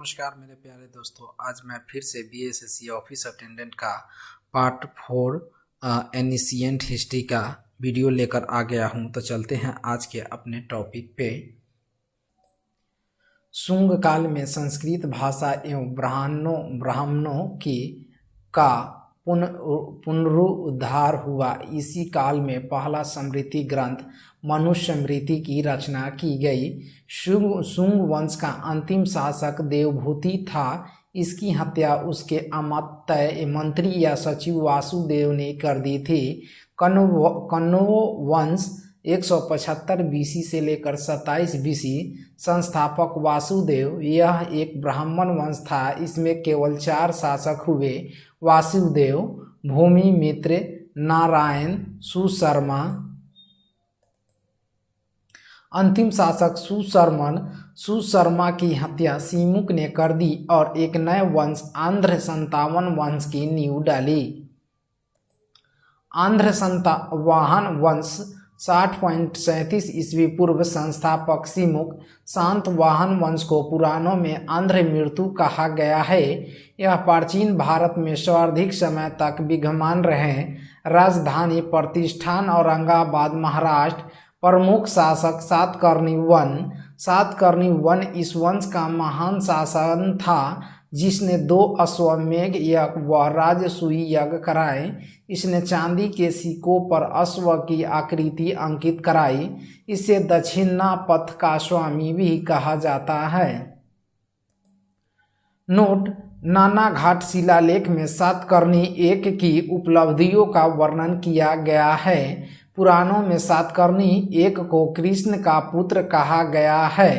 नमस्कार मेरे प्यारे दोस्तों, आज मैं फिर से बीएसएससी ऑफिस अटेंडेंट का पार्ट 4 एनिशिएंट हिस्ट्री का वीडियो लेकर आ गया हूं। तो चलते हैं आज के अपने टॉपिक पे। शुंग काल में संस्कृत भाषा एवं ब्राह्मणों की का पुनरुद्धार हुआ। इसी काल में पहला स्मृति ग्रंथ मनुस्मृति की रचना की गई। शुंग वंश का अंतिम शासक देवभूति था। इसकी हत्या उसके अमात्य मंत्री या सचिव वासुदेव ने कर दी थी। कण्व वंश 175 बीसी से लेकर 27 बीसी। संस्थापक वासुदेव। यह एक ब्राह्मण वंश था। इसमें केवल 4 शासक हुए: वासुदेव, भूमि मित्र, नारायण, सुशर्मा। अंतिम शासक सुशर्मा की हत्या सिमुक ने कर दी और एक नए वंश आंध्र संतावन वंश की नींव डाली। आंध्र संतावाहन वंश 60.37 ईस्वी पूर्व। संस्थापक सिमुक। शातवाहन वंश को पुराणों में आंध्र मृत्यु कहा गया है। यह प्राचीन भारत में सर्वाधिक समय तक विद्यमान रहे। राजधानी प्रतिष्ठान औरंगाबाद, महाराष्ट्र। प्रमुख शासक सातकर्णी वन इस वंश का महान शासक था, जिसने 2 अश्वमेध यज्ञ व राजसूय यज्ञ कराए। इसने चांदी के सिक्कों पर अश्व की आकृति अंकित कराई। इसे दक्षिणापथ का स्वामी भी कहा जाता है। नोट: नानाघाट शिलालेख में सातकर्णी एक की उपलब्धियों का वर्णन किया गया है। पुराणों में सातकर्णी एक को कृष्ण का पुत्र कहा गया है।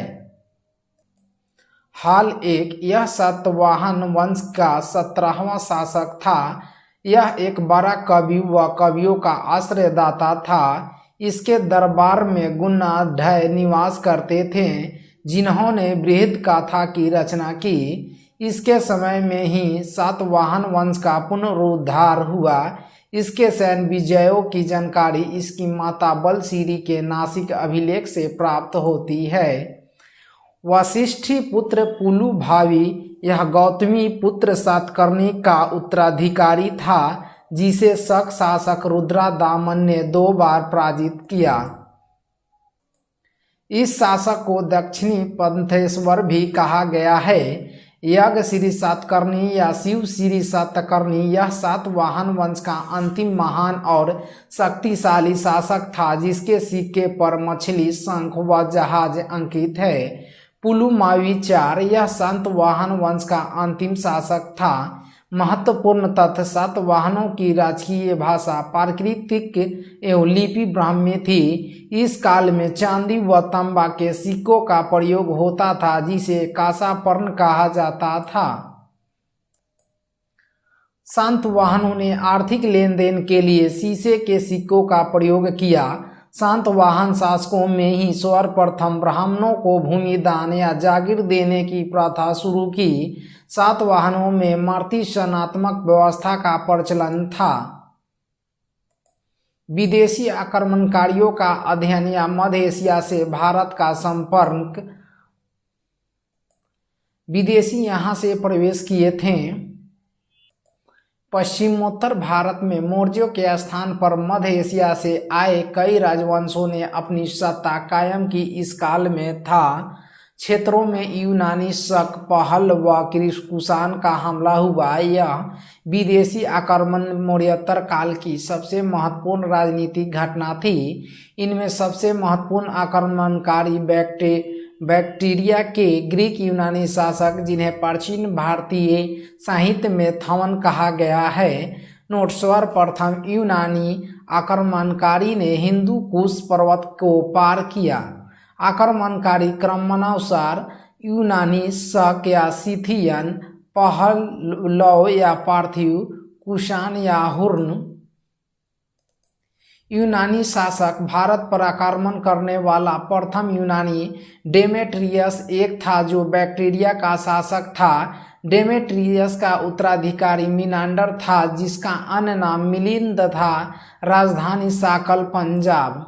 हाल 1: यह सातवाहन वंश का 17वां शासक था। यह एक बड़ा कवि व कवियों का आश्रयदाता था। इसके दरबार में गुणाढ्य निवास करते थे, जिन्होंने बृहद गाथा की रचना की। इसके समय में ही सातवाहन वंश का पुनरुद्धार हुआ। इसके सैन्य विजयों की जानकारी इसकी माता बलशीरी के नासिक अभिलेख से प्राप्त होती है। वशिष्ठी पुत्र पुलु भावी। यह गौतमी पुत्र सातकर्णी का उत्तराधिकारी था, जिसे शक शासक रुद्रदामन ने 2 बार पराजित किया। इस शासक को दक्षिणी पंथेश्वर भी कहा गया है। यज्ञ श्री सातकर्णी या शिव श्री सातकर्णी यह सातवाहन वंश का अंतिम महान और शक्तिशाली शासक था, जिसके सिक्के पर मछली, शंख व जहाज अंकित है। पुलुमावी 4 यह सातवाहन वंश का अंतिम शासक था। महत्वपूर्ण तथ्य: सातवाहनों की राजकीय भाषा प्राकृतिक एवं लिपि ब्राह्मी थी। इस काल में चांदी व तांबा के सिक्कों का प्रयोग होता था, जिसे कांसापर्ण कहा जाता था। सातवाहनों ने आर्थिक लेन देन के लिए शीशे के सिक्कों का प्रयोग किया। सातवाहन शासकों में ही सर्वप्रथम ब्राह्मणों को भूमि दान या जागीर देने की प्रथा शुरू की। सातवाहनों में मातृशनात्मक व्यवस्था का प्रचलन था। विदेशी आक्रमणकारियों का अध्ययन या मध्य एशिया से भारत का संपर्क। विदेशी यहाँ से प्रवेश किए थे। पश्चिमोत्तर भारत में मौर्यों के स्थान पर मध्य एशिया से आए कई राजवंशों ने अपनी सत्ता कायम की। इस काल में था क्षेत्रों में यूनानी, शक, पहल व कुषाण का हमला हुआ। यह विदेशी आक्रमण मौर्योत्तर काल की सबसे महत्वपूर्ण राजनीतिक घटना थी। इनमें सबसे महत्वपूर्ण आक्रमणकारी बैक्टीरिया के ग्रीक यूनानी शासक, जिन्हें प्राचीन भारतीय साहित्य में थवन कहा गया है। नोट: सर्वप्रथम यूनानी आक्रमणकारी ने हिंदू कुश पर्वत को पार किया। आक्रमणकारी क्रमानुसार यूनानी, शक या सिथियन, पहलव या पार्थिव, कुषाण या हुन। यूनानी शासक। भारत पर आक्रमण करने वाला प्रथम यूनानी डेमेट्रियस एक था, जो बैक्टीरिया का शासक था। डेमेट्रियस का उत्तराधिकारी मिनांडर था, जिसका अन्य नाम मिलिंद था। राजधानी साकल, पंजाब।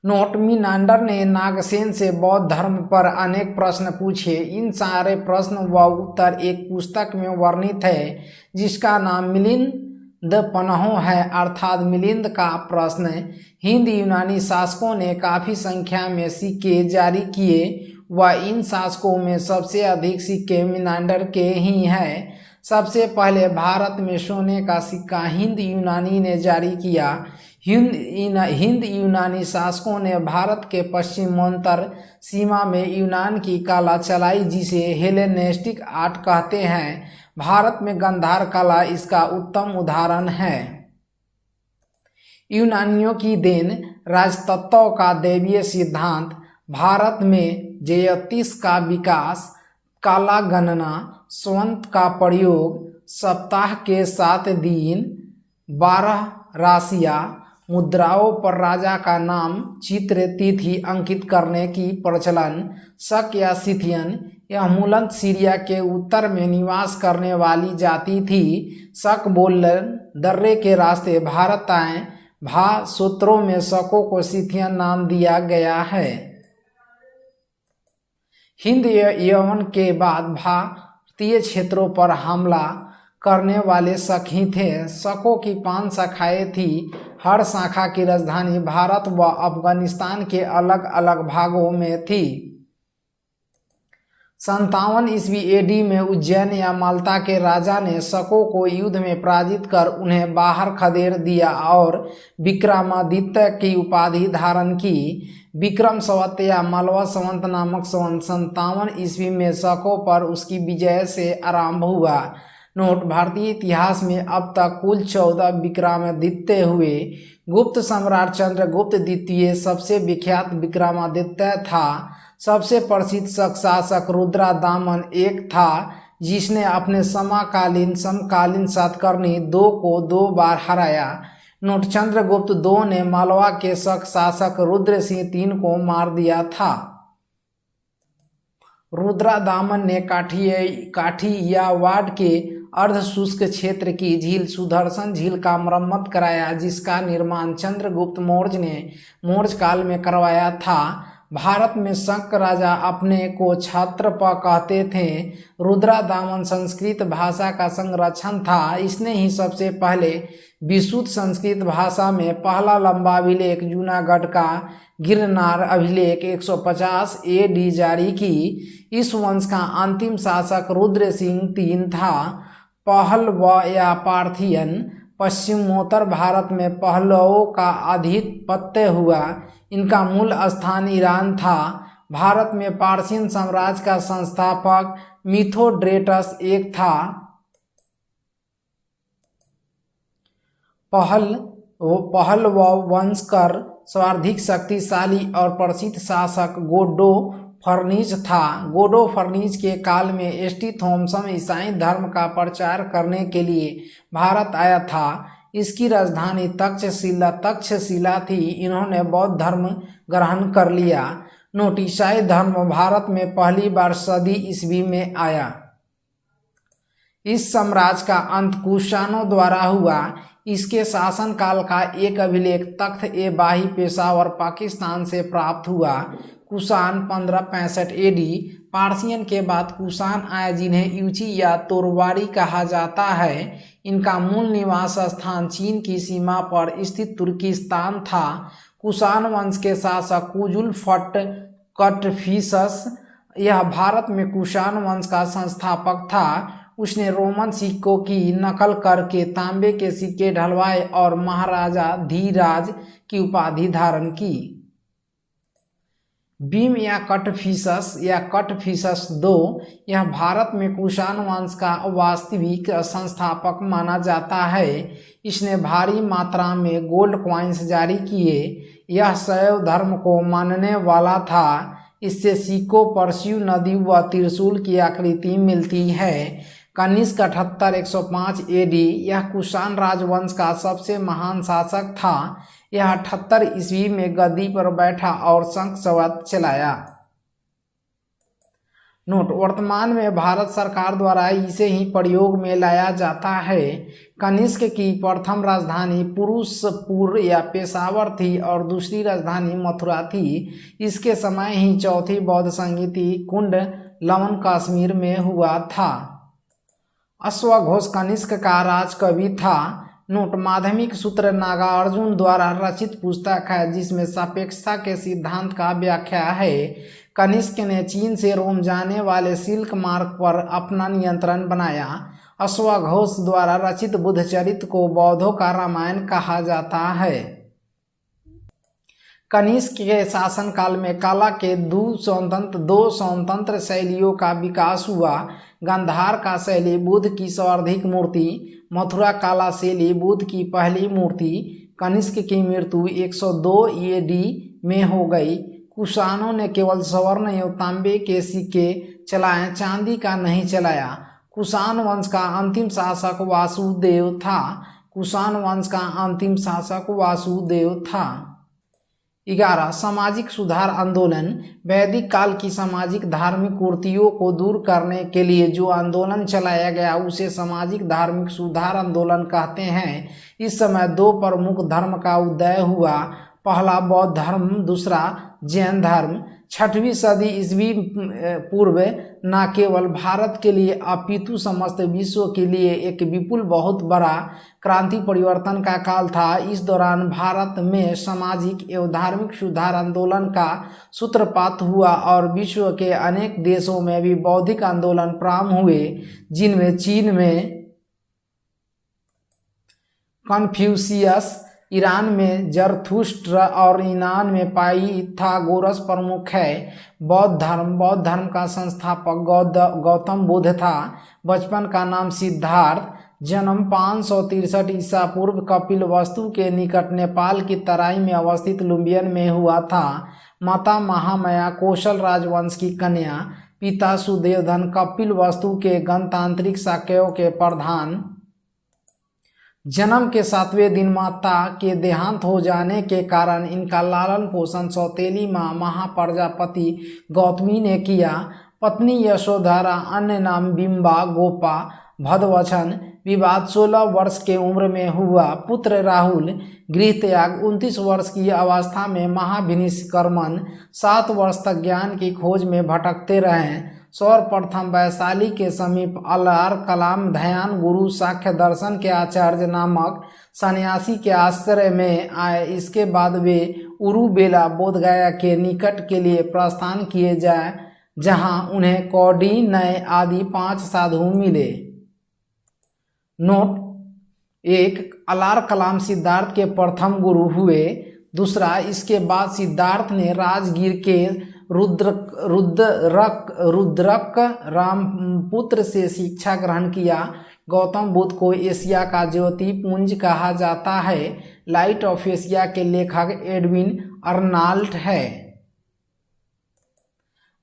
नोट, मीनांडर ने नागसेन से बौद्ध धर्म पर अनेक प्रश्न पूछे। इन सारे प्रश्न व उत्तर एक पुस्तक में वर्णित है जिसका नाम मिलिंद पन्हो है, अर्थात मिलिंद का प्रश्न। हिंद यूनानी शासकों ने काफी संख्या में सिक्के जारी किए व इन शासकों में सबसे अधिक सिक्के मीनांडर के ही हैं। सबसे पहले भारत में सोने का सिक्का हिंद यूनानी ने जारी किया। हिंद यूनानी शासकों ने भारत के पश्चिमोत्तर सीमा में यूनान की कला चलाई जिसे हेलेनिस्टिक आर्ट कहते हैं। भारत में गांधार कला इसका उत्तम उदाहरण है। यूनानियों की देन, राजतत्व का दैवीय सिद्धांत, भारत में ज्योतिष का विकास, काला गणना, स्वंत का प्रयोग, सप्ताह के 7 दिन, 12 राशियां, मुद्राओं पर राजा का नाम, चित्र, तिथि अंकित करने की प्रचलन, शक या सिथियन, यह मूलतः सीरिया के उत्तर में निवास करने वाली जाति थी। शक बोलन दर्रे के रास्ते भारत आए। सूत्रों में शकों को सिथियन नाम दिया गया है। हिंद यवन के बाद भारतीय क्षेत्रों पर हमला करने वाले शक ही थे। शकों की 5 शाखाएं थी। हर शाखा की राजधानी भारत व अफगानिस्तान के अलग अलग भागों में थी। 57 ईस्वी एडी में उज्जैन या माल्टा के राजा ने शकों को युद्ध में पराजित कर उन्हें बाहर खदेड़ दिया और विक्रमादित्य की उपाधि धारण की। विक्रम संवत या मालवा संवत नामक संवत 57 ईस्वी में शकों पर उसकी विजय से आरंभ हुआ। नोट, भारतीय इतिहास में अब तक कुल 14 विक्रमादित्य हुए। गुप्त सम्राट चंद्रगुप्त द्वितीय सबसे विख्यात विक्रमादित्य था। सबसे प्रसिद्ध शक शासक रुद्रदामन एक था जिसने अपने समकालीन सातकर्णी 2 को 2 बार हराया। नोट, चंद्रगुप्त 2 ने मालवा के शक शासक रुद्र सिंह 3 को मार दिया था। रुद्रदामन ने काठियावाड़ के अर्ध शुष्क क्षेत्र की झील सुदर्शन झील का मरम्मत कराया जिसका निर्माण चंद्रगुप्त मौर्य ने मौर्य काल में करवाया था। भारत में शक राजा अपने को क्षत्रप कहते थे। रुद्रदामन संस्कृत भाषा का संरक्षण था। इसने ही सबसे पहले विशुद्ध संस्कृत भाषा में पहला लंबा अभिलेख जूनागढ़ का गिरनार अभिलेख 150 AD जारी की। इस वंश का अंतिम शासक रुद्र सिंह 3 था। पहलव या पार्थियन, पश्चिमोत्तर भारत में पहलवों का आधिपत्य हुआ। इनका मूल स्थान ईरान था। भारत में पार्सियन साम्राज्य का संस्थापक मिथोड्रेटस एक था। पहलव वंश कर सर्वाधिक शक्तिशाली और प्रसिद्ध शासक गोडो फर्नीज था। गोडो फर्नीज के काल में एसटी थॉमसन ईसाई धर्म का प्रचार करने के लिए भारत आया था। इसकी राजधानी तक्षशिला थी। इन्होंने बौद्ध धर्म ग्रहण कर लिया। नोट, ईसाई धर्म भारत में पहली बार सदी ईस्वी में आया। इस साम्राज्य का अंत कुषाणों द्वारा हुआ। इसके शासनकाल का एक अभिलेख तख्त-ए-बाही पेशावर पाकिस्तान से प्राप्त हुआ। कुषाण 1565 AD। पार्सियन के बाद कुषाण आए जिन्हें यूची या तोरवाड़ी कहा जाता है। इनका मूल निवास स्थान चीन की सीमा पर स्थित तुर्किस्तान था। कुषाण वंश के शासक कुजुलफट कटफिसस यह भारत में कुषाण वंश का संस्थापक था। उसने रोमन सिक्कों की नकल करके तांबे के सिक्के ढलवाए और महाराजा धीराज की उपाधि धारण की। भीम या कटफिसस 2 यह भारत में कुषाण वंश का वास्तविक संस्थापक माना जाता है। इसने भारी मात्रा में गोल्ड कॉइन्स जारी किए। यह शैव धर्म को मानने वाला था। इससे सिक्कों पर शिव नदी व त्रिशूल की आकृति मिलती है। कनिष्क 78 105 AD यह कुषाण राजवंश का सबसे महान शासक था। यह 78 ईस्वी में गद्दी पर बैठा और शंख संवत चलाया। नोट, वर्तमान में भारत सरकार द्वारा इसे ही प्रयोग में लाया जाता है। कनिष्क की प्रथम राजधानी पुरुषपुर या पेशावर थी और दूसरी राजधानी मथुरा थी। इसके समय ही चौथी बौद्ध संगीति कुंड लवन कश्मीर में हुआ था। अश्वघोष कनिष्क का राजकवि था। नोट, माध्यमिक सूत्र नागार्जुन द्वारा रचित पुस्तक है जिसमें सापेक्षता के सिद्धांत का व्याख्या है। कनिष्क ने चीन से रोम जाने वाले सिल्क मार्ग पर अपना नियंत्रण बनाया। अश्वघोष द्वारा रचित बुद्धचरित्र को बौद्धों का रामायण कहा जाता है। कनिष्क के शासनकाल में कला के दो स्वतंत्र शैलियों का विकास हुआ। गांधार का शैली बुद्ध की सर्वाधिक मूर्ति, मथुरा काला शैली बुद्ध की पहली मूर्ति। कनिष्क की मृत्यु 102 AD में हो गई। कुषाणों ने केवल स्वर्ण एवं तांबे के सिक्के चलाए, चांदी का नहीं चलाया। कुषाण वंश का अंतिम शासक वासुदेव था। कुषाण वंश का अंतिम शासक वासुदेव था। 11. सामाजिक सुधार आंदोलन। वैदिक काल की सामाजिक धार्मिक कुरीतियों को दूर करने के लिए जो आंदोलन चलाया गया उसे सामाजिक धार्मिक सुधार आंदोलन कहते हैं। इस समय दो प्रमुख धर्म का उदय हुआ, पहला बौद्ध धर्म, दूसरा जैन धर्म। 6वीं सदी ईस्वी पूर्व न केवल भारत के लिए अपितु समस्त विश्व के लिए एक विपुल बहुत बड़ा क्रांति परिवर्तन का काल था। इस दौरान भारत में सामाजिक एवं धार्मिक सुधार आंदोलन का सूत्रपात हुआ और विश्व के अनेक देशों में भी बौद्धिक आंदोलन प्रारंभ हुए, जिनमें चीन में कन्फ्यूशियस, ईरान में जरथुस्ट्र और यूनान में पाइथागोरस प्रमुख है। बौद्ध धर्म का संस्थापक गौतम बुद्ध था। बचपन का नाम सिद्धार्थ। जन्म 563 ईसा पूर्व कपिलवस्तु के निकट नेपाल की तराई में अवस्थित लुम्बियन में हुआ था। माता महामाया कौशल राजवंश की कन्या। पिता सुदेवधन कपिलवस्तु के गणतांत्रिक शाक्यों के प्रधान। जन्म के 7वें दिन माता के देहांत हो जाने के कारण इनका लालन पोषण सौतेली माँ महाप्रजापति गौतमी ने किया। पत्नी यशोधरा, अन्य नाम बिंबा, गोपा, भदवचन। विवाद 16 वर्ष के उम्र में हुआ। पुत्र राहुल। गृह त्याग। 29 वर्ष की अवस्था में महाभिनिष्क्रमण। 7 वर्ष तक ज्ञान की खोज में भटकते रहे। सर्वप्रथम वैशाली के समीप अलार कलाम ध्यान गुरु साख्य दर्शन के आचार्य नामक सन्यासी के आश्रय में आए। इसके बाद वे उरुबेला बोधगया के निकट के लिए प्रस्थान किए जाए, जहां उन्हें कौडी नय आदि 5 साधु मिले। नोट, 1. अलार कलाम सिद्धार्थ के प्रथम गुरु हुए। दूसरा, इसके बाद सिद्धार्थ ने राजगीर के रुद्रक रामपुत्र से शिक्षा ग्रहण किया। गौतम बुद्ध को एशिया का ज्योति पुंज कहा जाता है। लाइट ऑफ एशिया के लेखक एडविन अर्नाल्ड है।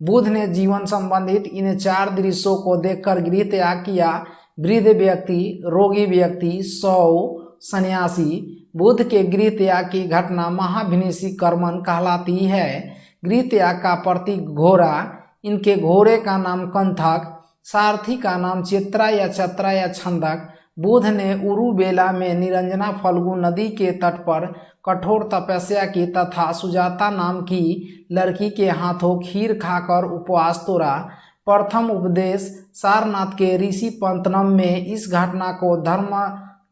बुद्ध ने जीवन संबंधित इन 4 दृश्यों को देखकर गृह त्याग किया। वृद्ध व्यक्ति, रोगी व्यक्ति, 100 सन्यासी। बुद्ध के गृह त्याग की घटना महाभिनिष्क्रमण कहलाती है। गृह त्याग का प्रतीक घोड़ा। इनके घोड़े का नाम कंथक, सारथी का नाम चित्रा या छत्रा या छंदक। बुद्ध ने उरुबेला में निरंजना फल्गु नदी के तट पर कठोर तपस्या की तथा सुजाता नाम की लड़की के हाथों खीर खाकर उपवास तोड़ा। प्रथम उपदेश सारनाथ के ऋषि पंतनम में इस घटना को धर्म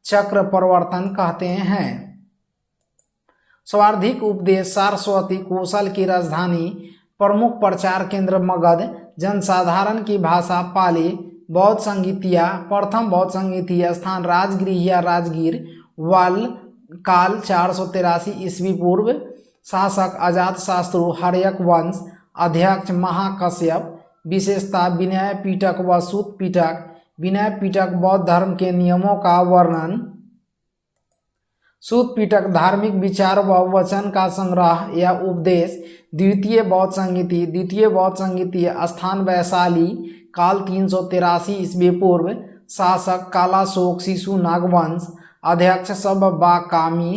चक्र परिवर्तन कहते हैं। स्वार्धिक उपदेश सारस्वती कौशल की राजधानी। प्रमुख प्रचार केंद्र मगध। जनसाधारण की भाषा पाली। बौद्ध संगीतिया। प्रथम बौद्ध संगीतीय स्थान राजगृह या राजगीर। वाल काल 483 ईस्वी पूर्व। शासक अजातशत्रु हर्यक वंश। अध्यक्ष महाकश्यप। विशेषता विनय पिटक व सूत पिटक। विनय पिटक बौद्ध धर्म के नियमों का वर्णन। सूत पिटक धार्मिक विचार व वचन का संग्रह या उपदेश। द्वितीय बौद्ध संगीतीय स्थान वैशाली। काल 383 ईस्वी पूर्व। शासक कालाशोक शिशु नागवंश। अध्यक्ष सब बाकामी।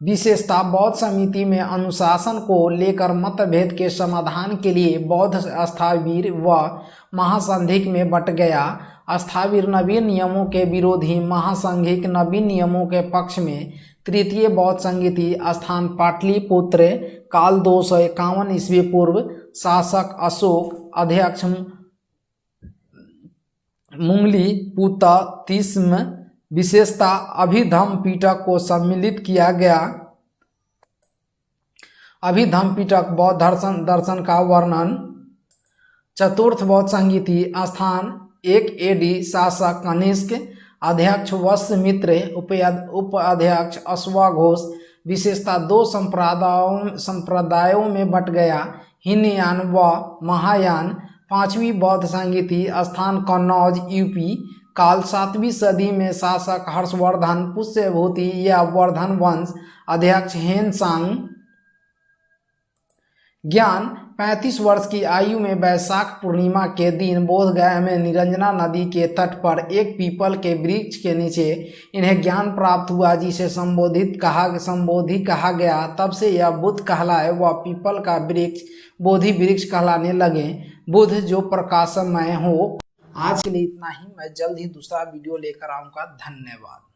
विशेषता बौद्ध समिति में अनुशासन को लेकर मतभेद के समाधान के लिए बौद्ध स्थावीर व महासंघिक में बंट गया। स्थावीर नवीन नियमों के विरोधी, महासंघिक नवीन नियमों के पक्ष में। तृतीय बौद्ध संगीति स्थान पाटलिपुत्र, काल 251 ईस्वी पूर्व, शासक अशोक, अध्यक्ष मुंगली-पुत्ता तिस्म। विशेषता अभिधम्म पिटक को सम्मिलित किया गया। अभिधम्म पिटक बौद्ध दर्शन का वर्णन। चतुर्थ बौद्ध संगीति स्थान 1 AD, शासक कनिष्क, अध्यक्ष वत्समित्र, उपाध्यक्ष अश्वघोष। विशेषता 2 संप्रदायों में बंट गया, हीनयान व महायान। पांचवी बौद्ध संगीति स्थान कन्नौज यूपी, काल 7वीं सदी में, शासक हर्षवर्धन पुष्यभूति या वर्धन वंश, अध्यक्ष हेनसांग। ज्ञान 35 वर्ष की आयु में वैशाख पूर्णिमा के दिन बोधगया में निरंजना नदी के तट पर एक पीपल के वृक्ष के नीचे इन्हें ज्ञान प्राप्त हुआ, जिसे संबोधि कहा गया। तब से यह बुद्ध कहलाए व पीपल का वृक्ष बोधि वृक्ष कहलाने लगे। बुद्ध जो प्रकाशमय हो। आज के लिए इतना ही। मैं जल्द ही दूसरा वीडियो लेकर आऊँगा। धन्यवाद।